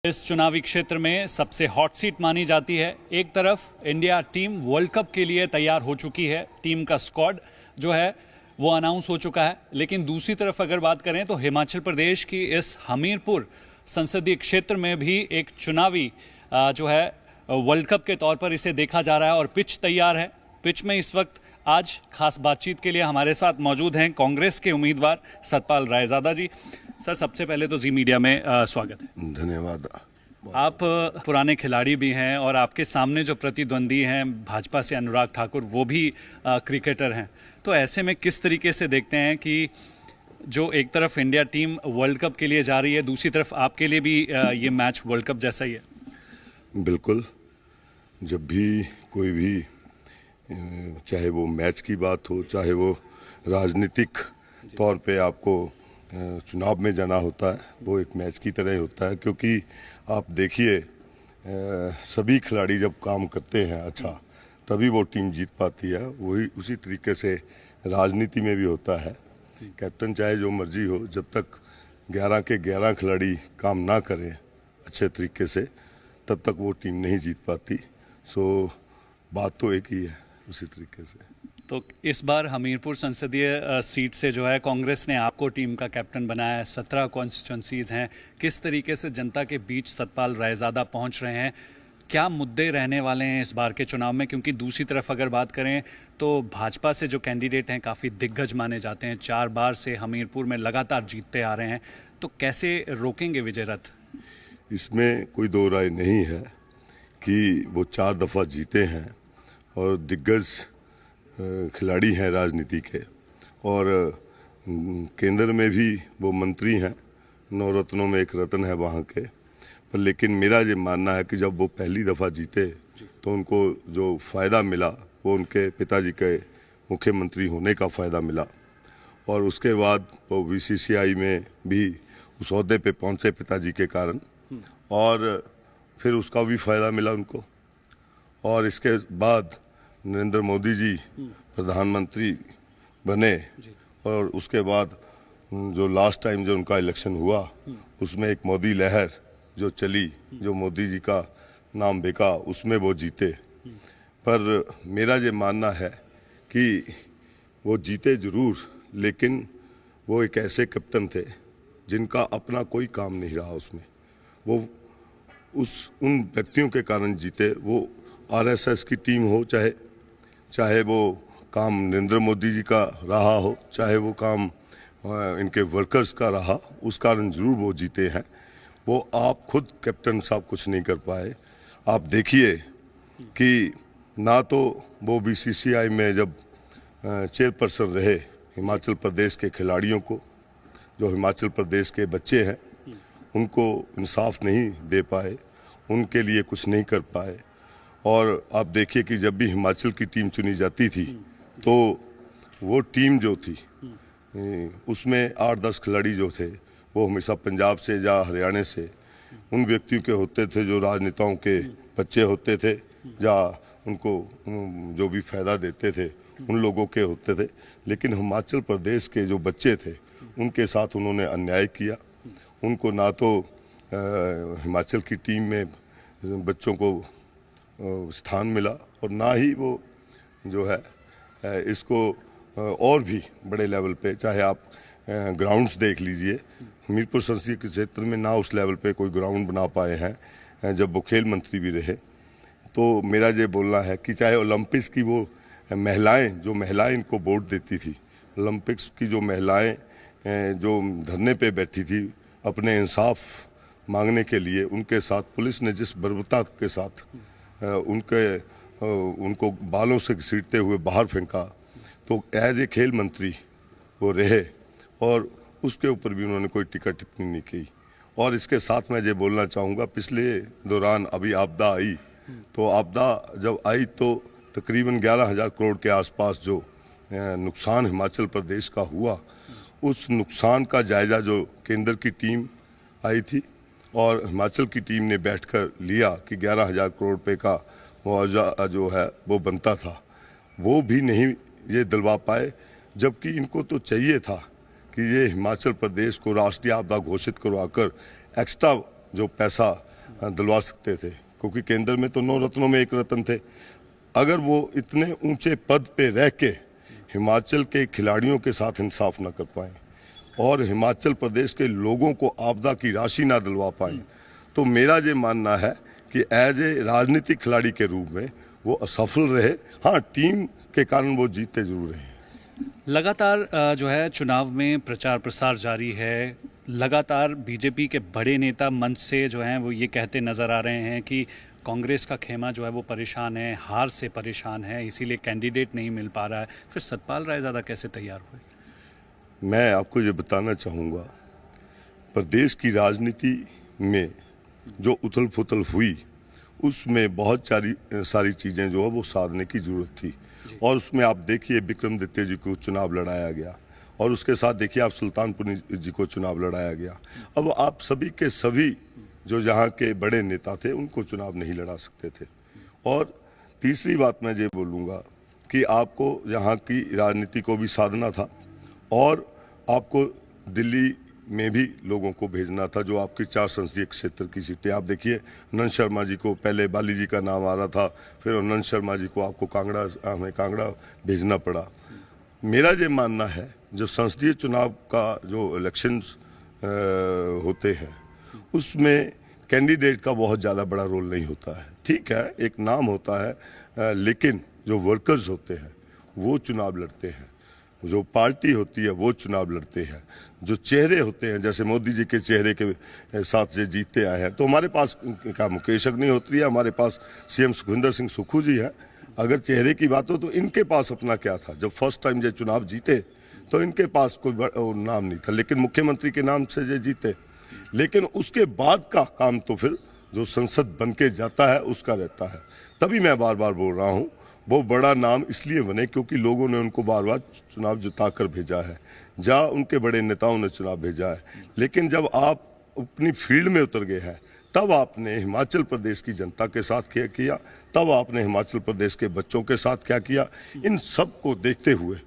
इस चुनावी क्षेत्र में सबसे हॉट सीट मानी जाती है। एक तरफ इंडिया टीम वर्ल्ड कप के लिए तैयार हो चुकी है, टीम का स्क्वाड जो है वो अनाउंस हो चुका है, लेकिन दूसरी तरफ अगर बात करें तो हिमाचल प्रदेश की इस हमीरपुर संसदीय क्षेत्र में भी एक चुनावी जो है वर्ल्ड कप के तौर पर इसे देखा जा रहा है और पिच तैयार है। पिच में इस वक्त आज खास बातचीत के लिए हमारे साथ मौजूद हैं कांग्रेस के उम्मीदवार सतपाल रायजादा जी। सर, सबसे पहले तो जी मीडिया में स्वागत है। धन्यवाद। आप पुराने खिलाड़ी भी हैं और आपके सामने जो प्रतिद्वंदी हैं भाजपा से अनुराग ठाकुर, वो भी क्रिकेटर हैं, तो ऐसे में किस तरीके से देखते हैं कि जो एक तरफ इंडिया टीम वर्ल्ड कप के लिए जा रही है, दूसरी तरफ आपके लिए भी ये मैच वर्ल्ड कप जैसा ही है? बिल्कुल, जब भी कोई भी चाहे वो मैच की बात हो, चाहे वो राजनीतिक तौर पे आपको चुनाव में जाना होता है, वो एक मैच की तरह ही होता है। क्योंकि आप देखिए, सभी खिलाड़ी जब काम करते हैं अच्छा, तभी वो टीम जीत पाती है। वही उसी तरीके से राजनीति में भी होता है। कैप्टन चाहे जो मर्जी हो, जब तक 11 के 11 खिलाड़ी काम ना करें अच्छे तरीके से, तब तक वो टीम नहीं जीत पाती। सो बात तो एक ही है उसी तरीके से। तो इस बार हमीरपुर संसदीय सीट से जो है कांग्रेस ने आपको टीम का कैप्टन बनाया है। 17 कॉन्स्टिट्यूंसीज हैं। किस तरीके से जनता के बीच सतपाल रायजादा पहुंच रहे हैं? क्या मुद्दे रहने वाले हैं इस बार के चुनाव में? क्योंकि दूसरी तरफ अगर बात करें तो भाजपा से जो कैंडिडेट हैं काफ़ी दिग्गज माने जाते हैं, 4 बार से हमीरपुर में लगातार जीतते आ रहे हैं, तो कैसे रोकेंगे विजय रथ? इसमें कोई दो राय नहीं है कि वो 4 दफ़ा जीते हैं और दिग्गज खिलाड़ी हैं राजनीति के, और केंद्र में भी वो मंत्री हैं, 9 रत्नों में एक रत्न है वहाँ के। पर लेकिन मेरा ये मानना है कि जब वो पहली दफ़ा जीते तो उनको जो फ़ायदा मिला वो उनके पिताजी के मुख्यमंत्री होने का फ़ायदा मिला, और उसके बाद वो बीसीसीआई में भी उस ओहदे पे पहुँचे पिताजी के कारण, और फिर उसका भी फ़ायदा मिला उनको। और इसके बाद नरेंद्र मोदी जी प्रधानमंत्री बने, और उसके बाद जो लास्ट टाइम जो उनका इलेक्शन हुआ उसमें एक मोदी लहर जो चली, जो मोदी जी का नाम बिका, उसमें वो जीते। पर मेरा ये मानना है कि वो जीते ज़रूर, लेकिन वो एक ऐसे कैप्टन थे जिनका अपना कोई काम नहीं रहा उसमें। वो उन व्यक्तियों के कारण जीते। वो आरएसएस की टीम हो, चाहे वो काम नरेंद्र मोदी जी का रहा हो, चाहे वो काम इनके वर्कर्स का रहा, उस कारण जरूर वो जीते हैं। वो आप खुद कैप्टन साहब कुछ नहीं कर पाए। आप देखिए कि ना तो वो बीसीसीआई में जब चेयरपर्सन रहे, हिमाचल प्रदेश के खिलाड़ियों को, जो हिमाचल प्रदेश के बच्चे हैं, उनको इंसाफ नहीं दे पाए, उनके लिए कुछ नहीं कर पाए। और आप देखिए कि जब भी हिमाचल की टीम चुनी जाती थी तो वो टीम जो थी उसमें 8-10 खिलाड़ी जो थे वो हमेशा पंजाब से या हरियाणा से उन व्यक्तियों के होते थे जो राजनेताओं के बच्चे होते थे, या उनको जो भी फ़ायदा देते थे उन लोगों के होते थे। लेकिन हिमाचल प्रदेश के जो बच्चे थे उनके साथ उन्होंने अन्याय किया। उनको ना तो हिमाचल की टीम में बच्चों को स्थान मिला, और ना ही वो जो है इसको और भी बड़े लेवल पे, चाहे आप ग्राउंड्स देख लीजिए, हमीरपुर संसदीय के क्षेत्र में ना उस लेवल पे कोई ग्राउंड बना पाए हैं जब वो खेल मंत्री भी रहे। तो मेरा ये बोलना है कि चाहे ओलंपिक्स की वो महिलाएं इनको वोट देती थी, ओलंपिक्स की जो महिलाएं जो धरने पे बैठी थी अपने इंसाफ मांगने के लिए, उनके साथ पुलिस ने जिस बर्बरता के साथ उनको बालों से घसीटते हुए बाहर फेंका, तो एज ए खेल मंत्री वो रहे और उसके ऊपर भी उन्होंने कोई टिक्का टिप्पणी नहीं की। और इसके साथ मैं ये बोलना चाहूँगा, पिछले दौरान अभी आपदा आई, तो आपदा जब आई तो तकरीबन 11,000 करोड़ के आसपास जो नुकसान हिमाचल प्रदेश का हुआ, उस नुकसान का जायज़ा जो केंद्र की टीम आई थी और हिमाचल की टीम ने बैठकर लिया कि 11,000 करोड़ रुपए का मुआवजा जो है वो बनता था, वो भी नहीं ये दिलवा पाए। जबकि इनको तो चाहिए था कि ये हिमाचल प्रदेश को राष्ट्रीय आपदा घोषित करवाकर एक्स्ट्रा जो पैसा दिलवा सकते थे, क्योंकि केंद्र में तो 9 रत्नों में एक रत्न थे। अगर वो इतने ऊंचे पद पे रह के हिमाचल के खिलाड़ियों के साथ इंसाफ ना कर पाए और हिमाचल प्रदेश के लोगों को आपदा की राशि ना दिलवा पाए, तो मेरा ये मानना है कि एज ए राजनीतिक खिलाड़ी के रूप में वो असफल रहे। हाँ, टीम के कारण वो जीतते जरूर रहे। लगातार जो है चुनाव में प्रचार प्रसार जारी है। लगातार बीजेपी के बड़े नेता मंच से जो हैं वो ये कहते नज़र आ रहे हैं कि कांग्रेस का खेमा जो है वो परेशान है, हार से परेशान है, इसीलिए कैंडिडेट नहीं मिल पा रहा है। फिर सतपाल रायजादा कैसे तैयार हुए? मैं आपको ये बताना चाहूँगा, प्रदेश की राजनीति में जो उथल पुथल हुई उसमें बहुत सारी चीज़ें जो है वो साधने की ज़रूरत थी। और उसमें आप देखिए विक्रमादित्य जी को चुनाव लड़ाया गया और उसके साथ देखिए आप सुल्तानपुर जी को चुनाव लड़ाया गया। अब आप सभी के सभी जो यहाँ के बड़े नेता थे उनको चुनाव नहीं लड़ा सकते थे। और तीसरी बात मैं ये बोलूँगा कि आपको यहाँ की राजनीति को भी साधना था और आपको दिल्ली में भी लोगों को भेजना था, जो आपकी 4 संसदीय क्षेत्र की सीटें। आप देखिए नंद शर्मा जी को पहले बाली जी का नाम आ रहा था, फिर नंद शर्मा जी को आपको हमें कांगड़ा भेजना पड़ा। मेरा ये मानना है जो संसदीय चुनाव का जो इलेक्शंस होते हैं उसमें कैंडिडेट का बहुत ज़्यादा बड़ा रोल नहीं होता है। ठीक है, एक नाम होता है, लेकिन जो वर्कर्स होते हैं वो चुनाव लड़ते हैं, जो पार्टी होती है वो चुनाव लड़ते हैं, जो चेहरे होते हैं जैसे मोदी जी के चेहरे के साथ से जीतते आए हैं। तो हमारे पास क्या मुकेश अग्निहोत्री है, हमारे पास सीएम सुखविंदर सिंह सुक्खू जी है। अगर चेहरे की बात हो तो इनके पास अपना क्या था? जब फर्स्ट टाइम ये चुनाव जीते तो इनके पास कोई नाम नहीं था, लेकिन मुख्यमंत्री के नाम से ये जीते। लेकिन उसके बाद का काम तो फिर जो संसद बन के जाता है उसका रहता है। तभी मैं बार बार बोल रहा हूँ वो बड़ा नाम इसलिए बने क्योंकि लोगों ने उनको बार बार चुनाव जिता कर भेजा है, जहाँ उनके बड़े नेताओं ने चुनाव भेजा है। लेकिन जब आप अपनी फील्ड में उतर गए हैं तब आपने हिमाचल प्रदेश की जनता के साथ क्या किया, तब आपने हिमाचल प्रदेश के बच्चों के साथ क्या किया, इन सब को देखते हुए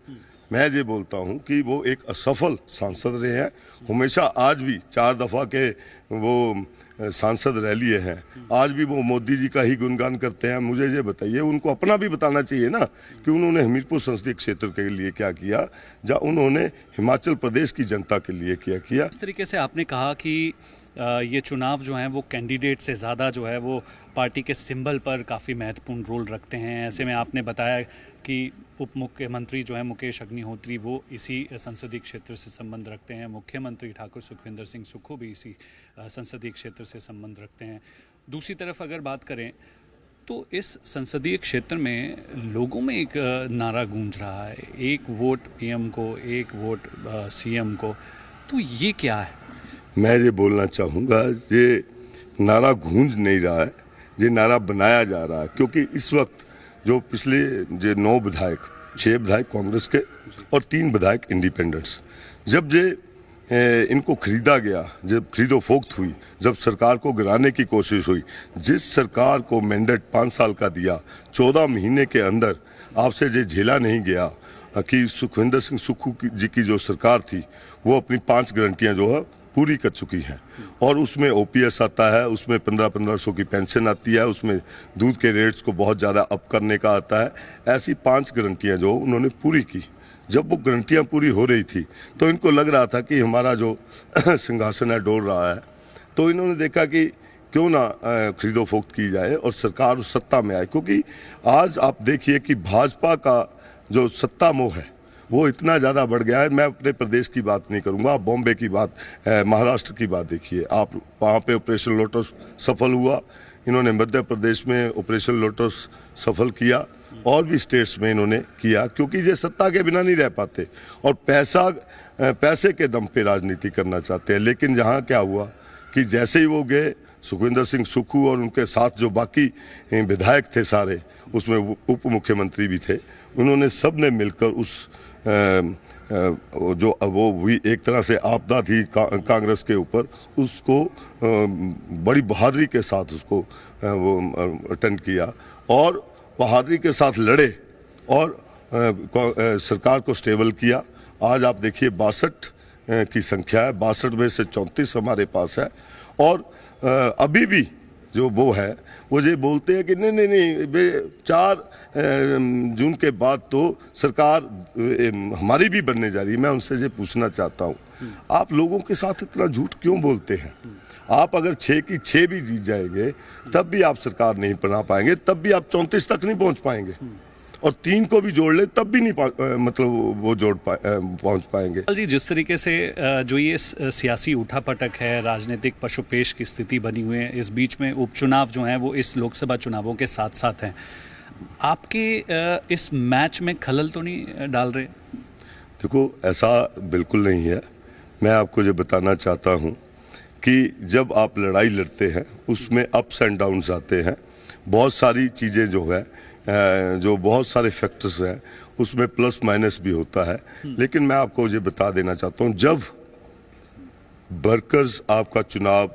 मैं ये बोलता हूँ कि वो एक असफल सांसद रहे हैं। हमेशा आज भी 4 दफ़ा के वो सांसद रह लिए हैं, आज भी वो मोदी जी का ही गुणगान करते हैं। मुझे ये बताइए, उनको अपना भी बताना चाहिए ना कि उन्होंने हमीरपुर संसदीय क्षेत्र के लिए क्या किया, या उन्होंने हिमाचल प्रदेश की जनता के लिए क्या किया। इस तरीके से आपने कहा कि ये चुनाव जो हैं वो कैंडिडेट से ज़्यादा जो है वो पार्टी के सिंबल पर काफ़ी महत्वपूर्ण रोल रखते हैं। ऐसे में आपने बताया कि उप मुख्यमंत्री जो है मुकेश अग्निहोत्री वो इसी संसदीय क्षेत्र से संबंध रखते हैं, मुख्यमंत्री ठाकुर सुखविंदर सिंह सुक्खू भी इसी संसदीय क्षेत्र से संबंध रखते हैं। दूसरी तरफ अगर बात करें तो इस संसदीय क्षेत्र में लोगों में एक नारा गूंज रहा है, 1 वोट पीएम को, 1 वोट सीएम को। तो ये क्या है? मैं ये बोलना चाहूँगा, ये नारा गूंज नहीं रहा है, ये नारा बनाया जा रहा है। क्योंकि इस वक्त जो पिछले जो 9 विधायक, 6 विधायक कांग्रेस के और 3 विधायक इंडिपेंडेंट्स, जब ये इनको खरीदा गया, जब खरीदो फोक्त हुई, जब सरकार को गिराने की कोशिश हुई, जिस सरकार को मैंडेट 5 साल का दिया, 14 महीने के अंदर आपसे ये झेला नहीं गया कि सुखविंदर सिंह सुक्खू जी की जो सरकार थी वो अपनी 5 गारंटियाँ जो है पूरी कर चुकी हैं। और उसमें ओपीएस आता है, उसमें 1500 की पेंशन आती है, उसमें दूध के रेट्स को बहुत ज़्यादा अप करने का आता है। ऐसी 5 गारंटियाँ जो उन्होंने पूरी की। जब वो गारंटियाँ पूरी हो रही थी तो इनको लग रहा था कि हमारा जो सिंहासन है डोल रहा है, तो इन्होंने देखा कि क्यों ना खरीदो फोक्त की जाए और सरकार उस सत्ता में आए। क्योंकि आज आप देखिए कि भाजपा का जो सत्ता मोह है वो इतना ज़्यादा बढ़ गया है। मैं अपने प्रदेश की बात नहीं करूँगा, आप बॉम्बे की बात, महाराष्ट्र की बात देखिए। आप वहाँ पे ऑपरेशन लोटस सफल हुआ, इन्होंने मध्य प्रदेश में ऑपरेशन लोटस सफल किया और भी स्टेट्स में इन्होंने किया, क्योंकि ये सत्ता के बिना नहीं रह पाते और पैसे के दम पे राजनीति करना चाहते हैं। लेकिन यहाँ क्या हुआ कि जैसे ही वो गए, सुखविंदर सिंह सुक्खू और उनके साथ जो बाकी विधायक थे सारे, उसमें उप मुख्यमंत्री भी थे, उन्होंने सब ने मिलकर उस जो वो हुई एक तरह से आपदा थी कांग्रेस के ऊपर, उसको बड़ी बहादुरी के साथ उसको वो अटेंड किया और बहादुरी के साथ लड़े और सरकार को स्टेबल किया। आज आप देखिए 62 की संख्या है, 62 में से 34 हमारे पास है और अभी भी जो वो है वो ये बोलते हैं कि नहीं नहीं नहीं 4 जून के बाद तो सरकार हमारी भी बनने जा रही है। मैं उनसे ये पूछना चाहता हूँ, आप लोगों के साथ इतना झूठ क्यों बोलते हैं? आप अगर 6 की 6 भी जीत जाएंगे तब भी आप सरकार नहीं बना पाएंगे, तब भी आप 34 तक नहीं पहुंच पाएंगे, और 3 को भी जोड़ ले तब भी नहीं मतलब वो पहुंच पाएंगे। जी, जिस तरीके से जो ये सियासी उठापटक है, राजनीतिक पशुपेश की स्थिति बनी हुई है, इस बीच में उपचुनाव जो हैं वो इस लोकसभा चुनावों के साथ साथ हैं, आपके इस मैच में खलल तो नहीं डाल रहे? देखो, ऐसा बिल्कुल नहीं है। मैं आपको ये बताना चाहता हूँ कि जब आप लड़ाई लड़ते हैं उसमें अप्स एंड डाउन्स आते हैं, बहुत सारी चीज़ें जो है जो बहुत सारे फैक्टर्स हैं उसमें प्लस माइनस भी होता है। लेकिन मैं आपको ये बता देना चाहता हूँ, जब वर्कर्स आपका चुनाव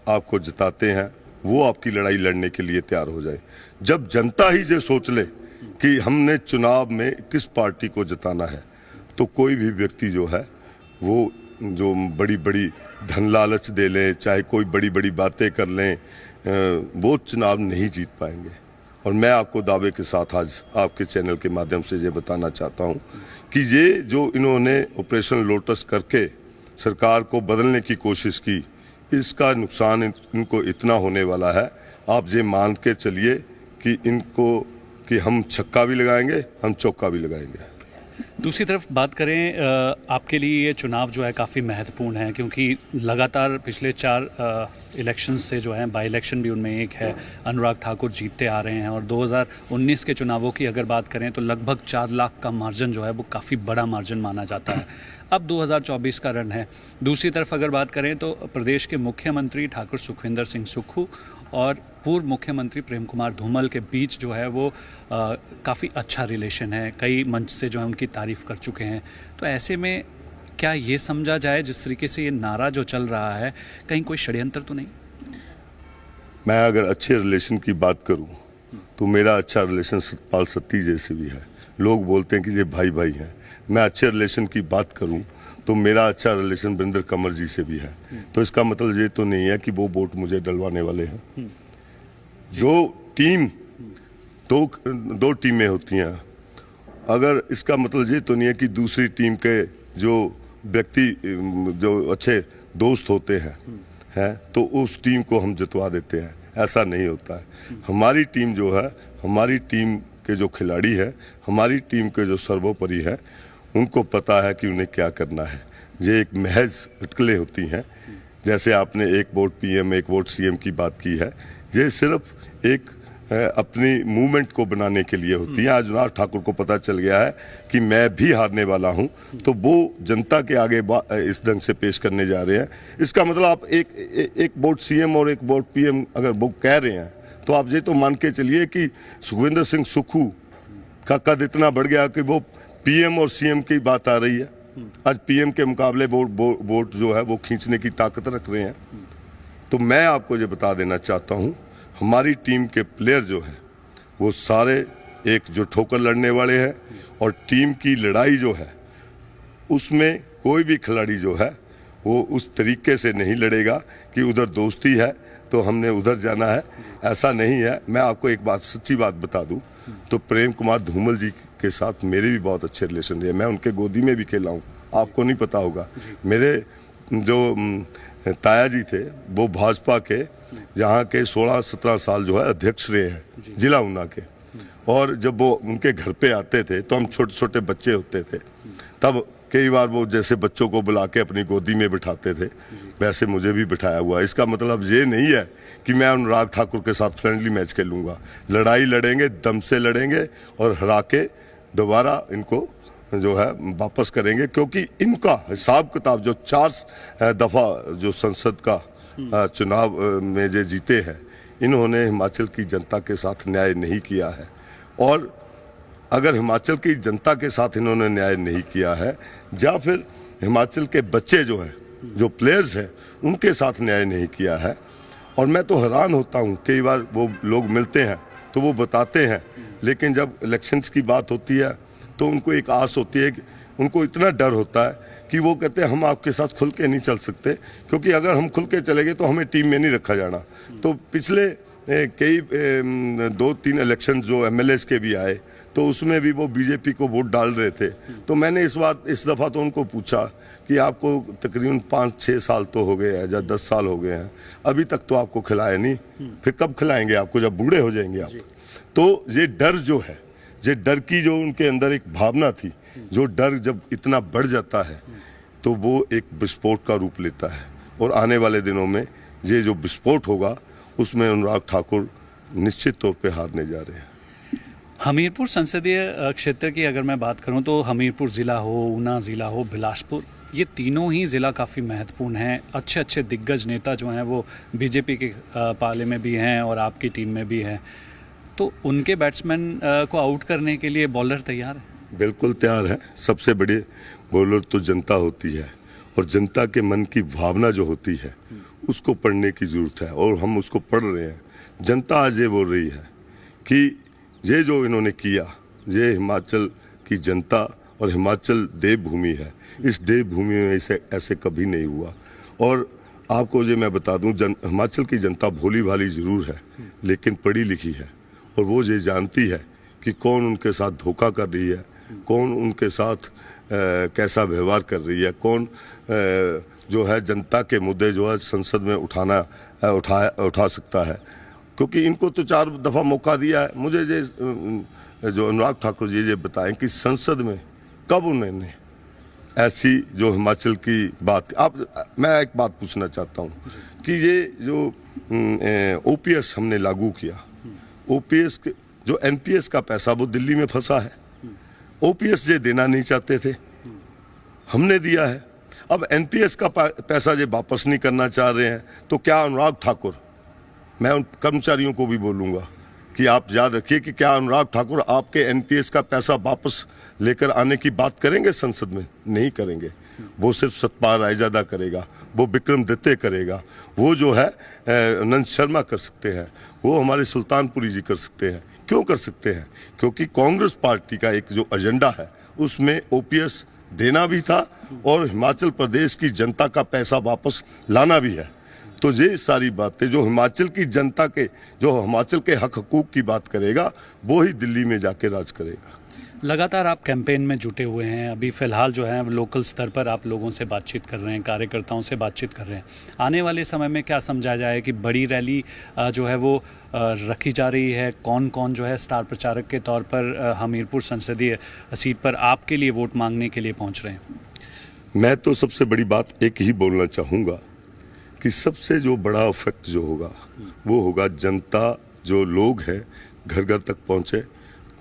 आपको जिताते हैं वो आपकी लड़ाई लड़ने के लिए तैयार हो जाए। जब जनता ही ये सोच ले कि हमने चुनाव में किस पार्टी को जिताना है, तो कोई भी व्यक्ति जो है वो जो बड़ी बड़ी धन लालच दे लें, चाहे कोई बड़ी बड़ी बातें कर लें, वो चुनाव नहीं जीत पाएंगे। और मैं आपको दावे के साथ आज आपके चैनल के माध्यम से ये बताना चाहता हूँ कि ये जो इन्होंने ऑपरेशन लोटस करके सरकार को बदलने की कोशिश की, इसका नुकसान इनको इतना होने वाला है, आप ये मान के चलिए कि इनको कि हम छक्का भी लगाएंगे, हम चौका भी लगाएंगे। दूसरी तरफ बात करें, आपके लिए ये चुनाव जो है काफ़ी महत्वपूर्ण है, क्योंकि लगातार पिछले 4 इलेक्शन से जो है, बाई इलेक्शन भी उनमें एक है, अनुराग ठाकुर जीतते आ रहे हैं, और 2019 के चुनावों की अगर बात करें तो लगभग 4 लाख का मार्जिन जो है वो काफ़ी बड़ा मार्जिन माना जाता है। अब 2024 का रन है। दूसरी तरफ अगर बात करें तो प्रदेश के मुख्यमंत्री ठाकुर सुखविंदर सिंह सुक्खू और पूर्व मुख्यमंत्री प्रेम कुमार धूमल के बीच जो है वो काफ़ी अच्छा रिलेशन है, कई मंच से जो है उनकी तारीफ़ कर चुके हैं। तो ऐसे में क्या ये समझा जाए, जिस तरीके से ये नारा जो चल रहा है, कहीं कोई षड्यंत्र तो नहीं? मैं अगर अच्छे रिलेशन की बात करूं तो मेरा अच्छा रिलेशन सतपाल सत्ती जैसे भी है। लोग बोलते हैं कि ये भाई भाई हैं। मैं अच्छे रिलेशन की बात करूं तो मेरा अच्छा रिलेशन वरिंदर कंवर जी से भी है। तो इसका मतलब ये तो नहीं है कि वो वोट मुझे डलवाने वाले हैं। जो टीम दो टीमें होती हैं, अगर इसका मतलब ये तो नहीं है कि दूसरी टीम के जो व्यक्ति जो अच्छे दोस्त होते हैं तो उस टीम को हम जितवा देते हैं, ऐसा नहीं होता है। हमारी टीम जो है, हमारी टीम के जो खिलाड़ी है, हमारी टीम के जो सर्वोपरि है, उनको पता है कि उन्हें क्या करना है। ये एक महज अटकलें होती हैं, जैसे आपने एक वोट पीएम एक वोट सीएम की बात की है, ये सिर्फ एक अपनी मूवमेंट को बनाने के लिए होती है। आज अनुराग ठाकुर को पता चल गया है कि मैं भी हारने वाला हूं, तो वो जनता के आगे इस ढंग से पेश करने जा रहे हैं। इसका मतलब आप एक वोट सीएम और एक वोट पीएम अगर वो कह रहे हैं तो आप ये तो मान के चलिए कि सुखविंदर सिंह सुक्खू का कद इतना बढ़ गया कि वो पीएम और सीएम की बात आ रही है। आज पीएम के मुकाबले वोट जो है वो खींचने की ताकत रख रहे हैं। तो मैं आपको ये बता देना चाहता हूँ, हमारी टीम के प्लेयर जो हैं वो सारे एक जो ठोकर लड़ने वाले हैं, और टीम की लड़ाई जो है उसमें कोई भी खिलाड़ी जो है वो उस तरीके से नहीं लड़ेगा कि उधर दोस्ती है तो हमने उधर जाना है, ऐसा नहीं है। मैं आपको एक बात, सच्ची बात बता दूं तो प्रेम कुमार धूमल जी के साथ मेरे भी बहुत अच्छे रिलेशन रहे। मैं उनके गोदी में भी खेला हूँ, आपको नहीं पता होगा। मेरे जो ताया जी थे वो भाजपा के यहाँ के 16-17 साल जो है अध्यक्ष रहे हैं जिला ऊना के, और जब वो उनके घर पे आते थे तो हम छोटे छोटे बच्चे होते थे, तब कई बार वो जैसे बच्चों को बुला के अपनी गोदी में बिठाते थे, वैसे मुझे भी बिठाया हुआ। इसका मतलब ये नहीं है कि मैं अनुराग ठाकुर के साथ फ्रेंडली मैच खेलूंगा। लड़ाई लड़ेंगे, दम से लड़ेंगे और हरा के दोबारा इनको जो है वापस करेंगे, क्योंकि इनका हिसाब किताब जो 4 दफ़ा जो संसद का चुनाव में जो जीते हैं, इन्होंने हिमाचल की जनता के साथ न्याय नहीं किया है। और अगर हिमाचल की जनता के साथ इन्होंने न्याय नहीं किया है, या फिर हिमाचल के बच्चे जो हैं, जो प्लेयर्स हैं, उनके साथ न्याय नहीं किया है। और मैं तो हैरान होता हूँ, कई बार वो लोग मिलते हैं तो वो बताते हैं, लेकिन जब इलेक्शंस की बात होती है तो उनको एक आस होती है, कि उनको इतना डर होता है कि वो कहते हैं हम आपके साथ खुल के नहीं चल सकते, क्योंकि अगर हम खुल के चले गए तो हमें टीम में नहीं रखा जाना। तो पिछले कई 2-3 इलेक्शन जो एमएलएस के भी आए तो उसमें भी वो बीजेपी को वोट डाल रहे थे। तो मैंने इस दफ़ा तो उनको पूछा कि आपको तकरीबन 5-6 साल तो हो गए हैं या 10 साल हो गए हैं, अभी तक तो आपको खिलाया नहीं, फिर कब खिलाएंगे आपको, जब बूढ़े हो जाएंगे आप? तो ये डर जो है, ये डर की जो उनके अंदर एक भावना थी, जो डर जब इतना बढ़ जाता है तो वो एक विस्फोट का रूप लेता है। और आने वाले दिनों में ये जो विस्फोट होगा उसमें अनुराग ठाकुर निश्चित तौर पे हारने जा रहे हैं। हमीरपुर संसदीय क्षेत्र की अगर मैं बात करूं तो हमीरपुर ज़िला हो, ऊना ज़िला हो, बिलासपुर, ये तीनों ही ज़िला काफ़ी महत्वपूर्ण हैं। अच्छे अच्छे दिग्गज नेता जो हैं वो बीजेपी के पाले में भी हैं और आपकी टीम में भी हैं। तो उनके बैट्समैन को आउट करने के लिए बॉलर तैयार है? बिल्कुल तैयार है। सबसे बड़े बॉलर तो जनता होती है और जनता के मन की भावना जो होती है उसको पढ़ने की ज़रूरत है और हम उसको पढ़ रहे हैं। जनता आज ये बोल रही है कि ये जो इन्होंने किया, ये हिमाचल की जनता और हिमाचल देवभूमि है, इस देवभूमि में ऐसे कभी नहीं हुआ। और आपको ये मैं बता दूं, हिमाचल की जनता भोली भाली ज़रूर है लेकिन पढ़ी लिखी है और वो ये जानती है कि कौन उनके साथ धोखा कर रही है, कौन उनके साथ कैसा व्यवहार कर रही है, कौन जो है जनता के मुद्दे जो है संसद में उठा सकता है। क्योंकि इनको तो 4 दफ़ा मौका दिया है। मुझे ये जो अनुराग ठाकुर जी ये बताएं कि संसद में कब उन्होंने ऐसी जो हिमाचल की बात, मैं एक बात पूछना चाहता हूँ कि ये जो ओपीएस हमने लागू किया, ओपीएस जो एनपीएस का पैसा वो दिल्ली में फंसा है, ओपीएस ये देना नहीं चाहते थे, हमने दिया है। अब एनपीएस का पैसा ये वापस नहीं करना चाह रहे हैं, तो क्या अनुराग ठाकुर, मैं उन कर्मचारियों को भी बोलूँगा कि आप याद रखिए कि क्या अनुराग ठाकुर आपके एनपीएस का पैसा वापस लेकर आने की बात करेंगे संसद में? नहीं करेंगे। वो सिर्फ सतपाल रायजादा करेगा, वो विक्रमादित्य करेगा, वो जो है नंद शर्मा कर सकते हैं, वो हमारे सुल्तानपुरी जी कर सकते हैं। क्यों कर सकते हैं? क्योंकि कांग्रेस पार्टी का एक जो एजेंडा है उसमें ओपीएस देना भी था और हिमाचल प्रदेश की जनता का पैसा वापस लाना भी है। तो ये सारी बातें जो हिमाचल की जनता के, जो हिमाचल के हक हकूक की बात करेगा, वो ही दिल्ली में जाके राज करेगा। लगातार आप कैंपेन में जुटे हुए हैं। अभी फ़िलहाल जो है लोकल स्तर पर आप लोगों से बातचीत कर रहे हैं, कार्यकर्ताओं से बातचीत कर रहे हैं। आने वाले समय में क्या समझा जाए कि बड़ी रैली जो है वो रखी जा रही है? कौन कौन जो है स्टार प्रचारक के तौर पर हमीरपुर संसदीय सीट पर आपके लिए वोट मांगने के लिए पहुँच रहे हैं? मैं तो सबसे बड़ी बात एक ही बोलना चाहूँगा कि सबसे जो बड़ा इफेक्ट जो होगा वो होगा जनता, जो लोग हैं घर घर तक पहुँचे,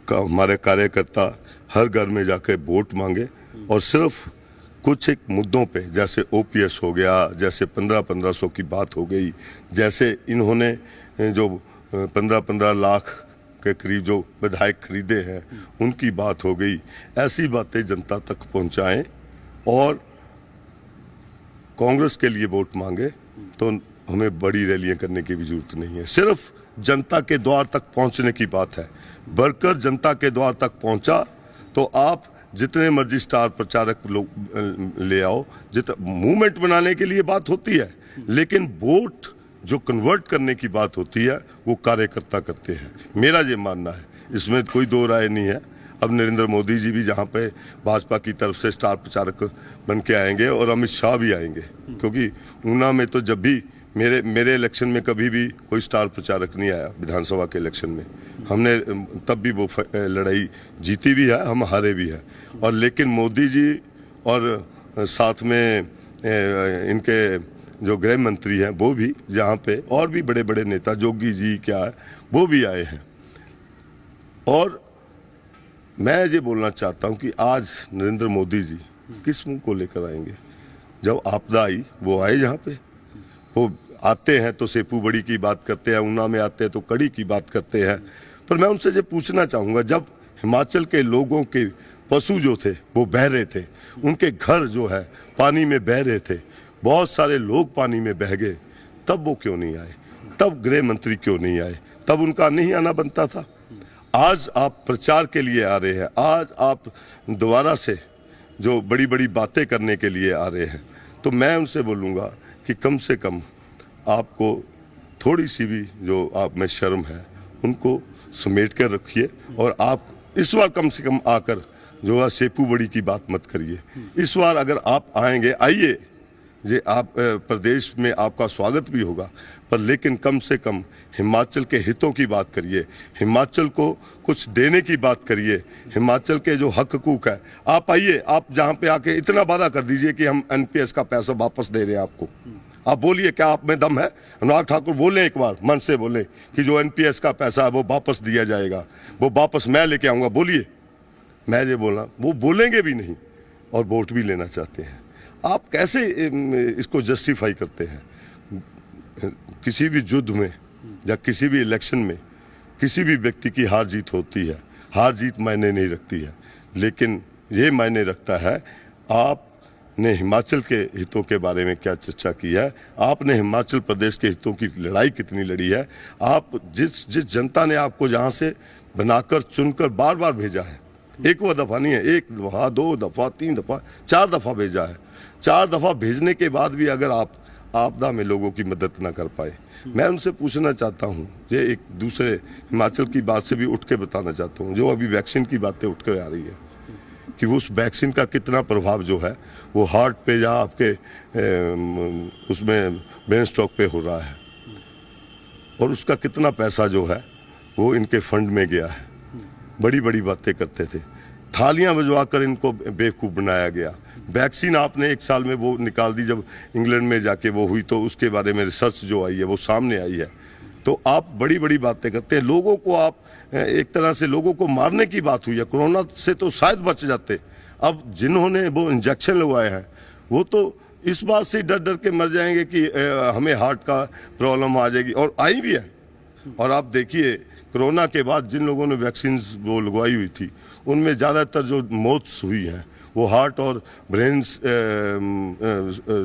हमारे कार्यकर्ता हर घर में जाकर वोट मांगे और सिर्फ कुछ एक मुद्दों पे, जैसे ओपीएस हो गया, जैसे 1500 की बात हो गई, जैसे इन्होंने जो 15 लाख के करीब जो विधायक खरीदे हैं उनकी बात हो गई, ऐसी बातें जनता तक पहुंचाएं और कांग्रेस के लिए वोट मांगे। तो हमें बड़ी रैलियां करने की भी जरूरत नहीं है, सिर्फ जनता के द्वार तक पहुंचने की बात है। बढ़कर जनता के द्वार तक पहुंचा तो आप जितने मर्जी स्टार प्रचारक लोग ले आओ, मूवमेंट बनाने के लिए बात होती है, लेकिन वोट जो कन्वर्ट करने की बात होती है वो कार्यकर्ता करते हैं। मेरा ये मानना है, इसमें कोई दो राय नहीं है। अब नरेंद्र मोदी जी भी जहाँ पे भाजपा की तरफ से स्टार प्रचारक बन के आएंगे और अमित शाह भी आएंगे, क्योंकि ऊना में तो जब भी मेरे इलेक्शन में कभी भी कोई स्टार प्रचारक नहीं आया। विधानसभा के इलेक्शन में हमने तब भी वो लड़ाई जीती भी है, हम हारे भी हैं। और लेकिन मोदी जी और साथ में इनके जो गृह मंत्री हैं वो भी यहाँ पे, और भी बड़े बड़े नेता, जोगी जी क्या है, वो भी आए हैं। और मैं ये बोलना चाहता हूँ कि आज नरेंद्र मोदी जी किस मुंह को लेकर आएंगे? जब आपदा आई वो आए यहाँ पे, वो आते हैं तो सेपू बड़ी की बात करते हैं, ऊना में आते हैं तो कड़ी की बात करते हैं। पर मैं उनसे ये पूछना चाहूँगा, जब हिमाचल के लोगों के पशु जो थे वो बह रहे थे, उनके घर जो है पानी में बह रहे थे, बहुत सारे लोग पानी में बह गए, तब वो क्यों नहीं आए? तब गृह मंत्री क्यों नहीं आए? तब उनका नहीं आना बनता था। आज आप प्रचार के लिए आ रहे हैं, आज आप दोबारा से जो बड़ी बड़ी बातें करने के लिए आ रहे हैं, तो मैं उनसे बोलूँगा कि कम से कम आपको थोड़ी सी भी जो आप में शर्म है उनको समेट कर रखिए, और आप इस बार कम से कम आकर जो है सेपू बड़ी की बात मत करिए। इस बार अगर आप आएंगे, आइए, ये आप प्रदेश में आपका स्वागत भी होगा, पर लेकिन कम से कम हिमाचल के हितों की बात करिए, हिमाचल को कुछ देने की बात करिए, हिमाचल के जो हक हकूक है, आप आइए, आप जहाँ पे आके इतना वादा कर दीजिए कि हम एनपीएस का पैसा वापस दे रहे हैं आपको। आप बोलिए, क्या आप में दम है? अनुराग ठाकुर बोले, एक बार मन से बोले कि जो एनपीएस का पैसा है वो वापस दिया जाएगा, वो वापस मैं लेके आऊँगा। बोलिए, मैं ये बोला, वो बोलेंगे भी नहीं और वोट भी लेना चाहते हैं। आप कैसे इसको जस्टिफाई करते हैं? किसी भी युद्ध में या किसी भी इलेक्शन में किसी भी व्यक्ति की हार जीत होती है, हार जीत मायने नहीं रखती है, लेकिन ये मायने रखता है आपने हिमाचल के हितों के बारे में क्या चर्चा की है, आपने हिमाचल प्रदेश के हितों की लड़ाई कितनी लड़ी है, आप जिस जनता ने आपको यहाँ से बनाकर चुनकर बार बार भेजा है, एक वो दफ़ा नहीं है, एक दफ़ा, दो दफ़ा, तीन दफ़ा, 4 दफ़ा भेजा है। 4 दफ़ा भेजने के बाद भी अगर आप आपदा में लोगों की मदद ना कर पाए, मैं उनसे पूछना चाहता हूँ, ये एक दूसरे हिमाचल की बात से भी उठ के बताना चाहता हूँ, जो अभी वैक्सीन की बातें उठ के आ रही है, कि उस वैक्सीन का कितना प्रभाव जो है वो हार्ट पे या आपके उसमें ब्रेन स्ट्रोक पे हो रहा है, और उसका कितना पैसा जो है वो इनके फंड में गया है। बड़ी बड़ी बातें करते थे, थालियां बजवा कर इनको बेवकूफ़ बनाया गया। वैक्सीन आपने 1 साल में वो निकाल दी, जब इंग्लैंड में जाके वो हुई तो उसके बारे में रिसर्च जो आई है वो सामने आई है। तो आप बड़ी बड़ी बातें करते हैं, लोगों को आप एक तरह से लोगों को मारने की बात हुई है। कोरोना से तो शायद बच जाते, अब जिन्होंने वो इंजेक्शन लगवाए हैं वो तो इस बात से डर डर के मर जाएंगे कि हमें हार्ट का प्रॉब्लम आ जाएगी, और आई भी है। और आप देखिए, कोरोना के बाद जिन लोगों ने वैक्सीन वो लगवाई हुई थी उनमें ज़्यादातर जो मौत हुई है वो हार्ट और ब्रेन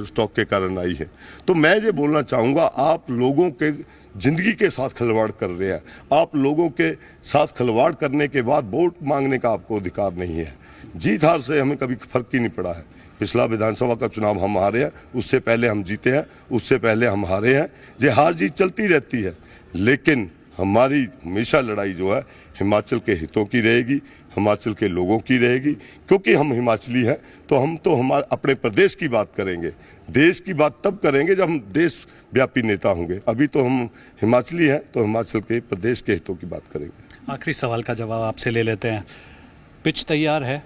स्ट्रोक के कारण आई है। तो मैं ये बोलना चाहूँगा, आप लोगों के ज़िंदगी के साथ खिलवाड़ कर रहे हैं। आप लोगों के साथ खिलवाड़ करने के बाद वोट मांगने का आपको अधिकार नहीं है। जीत हार से हमें कभी फर्क ही नहीं पड़ा है। पिछला विधानसभा का चुनाव हम हारे हैं, उससे पहले हम जीते हैं, उससे पहले हम हारे हैं। ये हार जीत चलती रहती है, लेकिन हमारी हमेशा लड़ाई जो है हिमाचल के हितों की रहेगी, हिमाचल के लोगों की रहेगी, क्योंकि हम हिमाचली हैं। तो हम तो हमारे अपने प्रदेश की बात करेंगे, देश की बात तब करेंगे जब हम देश व्यापी नेता होंगे। अभी तो हम हिमाचली हैं, तो हिमाचल के प्रदेश के हितों की बात करेंगे। आखिरी सवाल का जवाब आपसे ले लेते हैं। पिच तैयार है,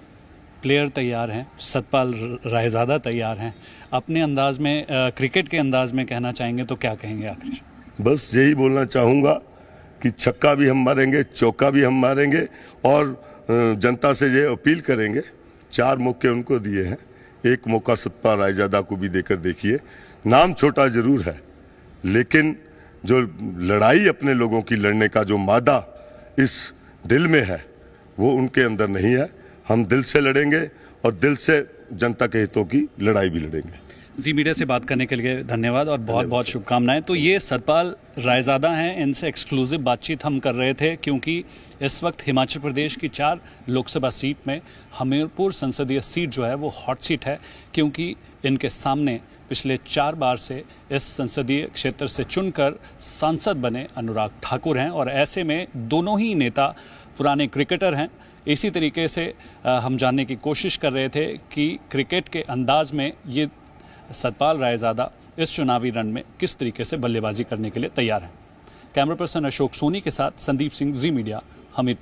प्लेयर तैयार हैं, सतपाल रायजादा तैयार हैं, अपने अंदाज में क्रिकेट के अंदाज में कहना चाहेंगे तो क्या कहेंगे आखिर? बस यही बोलना चाहूँगा कि छक्का भी हम मारेंगे, चौका भी हम मारेंगे, और जनता से ये अपील करेंगे, 4 मौके उनको दिए हैं, एक मौका सतपाल रायजादा को भी देकर देखिए। नाम छोटा जरूर है, लेकिन जो लड़ाई अपने लोगों की लड़ने का जो मादा इस दिल में है वो उनके अंदर नहीं है। हम दिल से लड़ेंगे और दिल से जनता के हितों की लड़ाई भी लड़ेंगे। जी मीडिया से बात करने के लिए धन्यवाद और बहुत बहुत शुभकामनाएं। तो ये सतपाल रायजादा हैं, इनसे एक्सक्लूसिव बातचीत हम कर रहे थे, क्योंकि इस वक्त हिमाचल प्रदेश की 4 लोकसभा सीट में हमीरपुर संसदीय सीट जो है वो हॉट सीट है, क्योंकि इनके सामने पिछले 4 बार से इस संसदीय क्षेत्र से चुनकर सांसद बने अनुराग ठाकुर हैं, और ऐसे में दोनों ही नेता पुराने क्रिकेटर हैं। इसी तरीके से हम जानने की कोशिश कर रहे थे कि क्रिकेट के अंदाज में ये सतपाल रायजादा इस चुनावी रण में किस तरीके से बल्लेबाजी करने के लिए तैयार हैं। कैमरा पर्सन अशोक सोनी के साथ संदीप सिंह, जी मीडिया, हमीरपुर।